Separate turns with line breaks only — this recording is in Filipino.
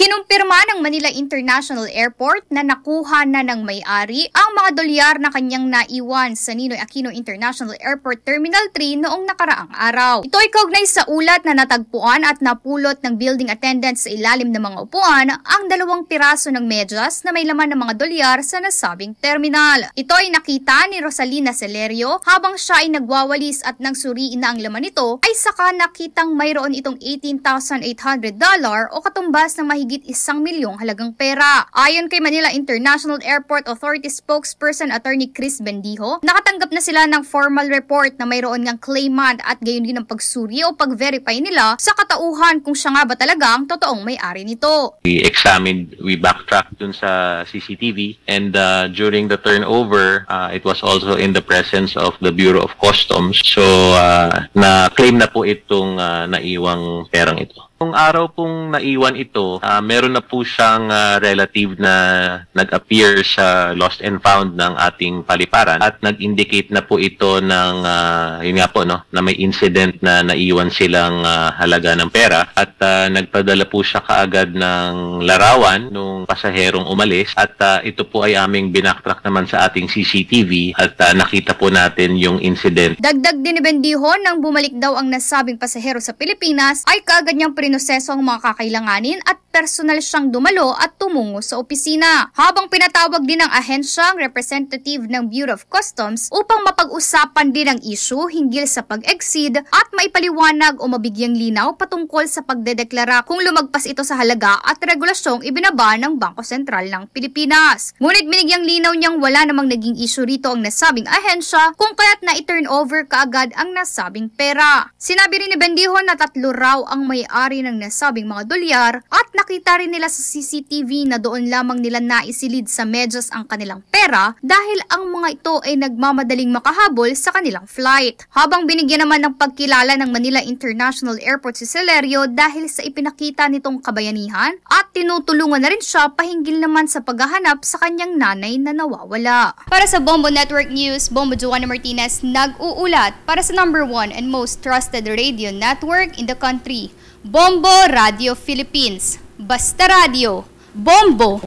Kinumpirma ng Manila International Airport na nakuha na ng may-ari ang mga dolyar na kanyang naiwan sa Ninoy Aquino International Airport Terminal 3 noong nakaraang araw. Ito ay kaugnay sa ulat na natagpuan at napulot ng building attendant sa ilalim ng mga upuan ang 2 piraso ng medyas na may laman ng mga dolyar sa nasabing terminal. Ito ay nakita ni Rosalina Celerio habang siya ay nagwawalis at nang suriin na ang laman nito ay saka nakitang mayroon itong $18,800 o katumbas ng mahigit 1 milyong halagang pera. Ayon kay Manila International Airport Authority spokesperson Attorney Chris Bendijo, nakatanggap na sila ng formal report na mayroon ngang claimant at gayon din ang pagsuri o pag-verify nila sa katauhan kung siya nga ba talaga ang totoong may-ari nito.
We backtracked dun sa CCTV and during the turnover, it was also in the presence of the Bureau of Customs. So, na-claim na po itong naiwang perang ito. Kung araw pong naiwan ito, meron na po siyang relative na nag-appear sa lost and found ng ating paliparan at nag-indicate na po ito ng, yun nga po, no, na may incident na naiwan silang halaga ng pera at nagpadala po siya kaagad ng larawan nung pasaherong umalis at ito po ay aming binaktrack naman sa ating CCTV at nakita po natin yung incident.
Dagdag din ni Bendijo nang bumalik daw ang nasabing pasahero sa Pilipinas ay kaagad niyang prinoseso ang mga kakailanganin at personal siyang dumalo at tumungo sa opisina. Habang pinatawag din ng ahensya ang representative ng Bureau of Customs upang mapag-usapan din ang issue hinggil sa pag-exceed at maipaliwanag o mabigyang linaw patungkol sa pagdedeklara kung lumagpas ito sa halaga at regulasyong ibinaba ng Bangko Sentral ng Pilipinas. Ngunit binigyang linaw niyang wala namang naging issue rito ang nasabing ahensya kung kaya't na-turn over kaagad ang nasabing pera. Sinabi rin ni Bendijo na 3 raw ang may-ari ng nasabing mga dolyar at nakita rin nila sa CCTV na doon lamang nila naisilid sa medyas ang kanilang pera dahil ang mga ito ay nagmamadaling makahabol sa kanilang flight. Habang binigyan naman ng pagkilala ng Manila International Airport si Celerio dahil sa ipinakita nitong kabayanihan at tinutulungan na rin siya pahinggil naman sa paghahanap sa kanyang nanay na nawawala. Para sa Bombo Network News, Bombo Joanna Martinez nag-uulat para sa #1 and most trusted radio network in the country, Bombo Radio Philippines. Basta Radio, Bombo!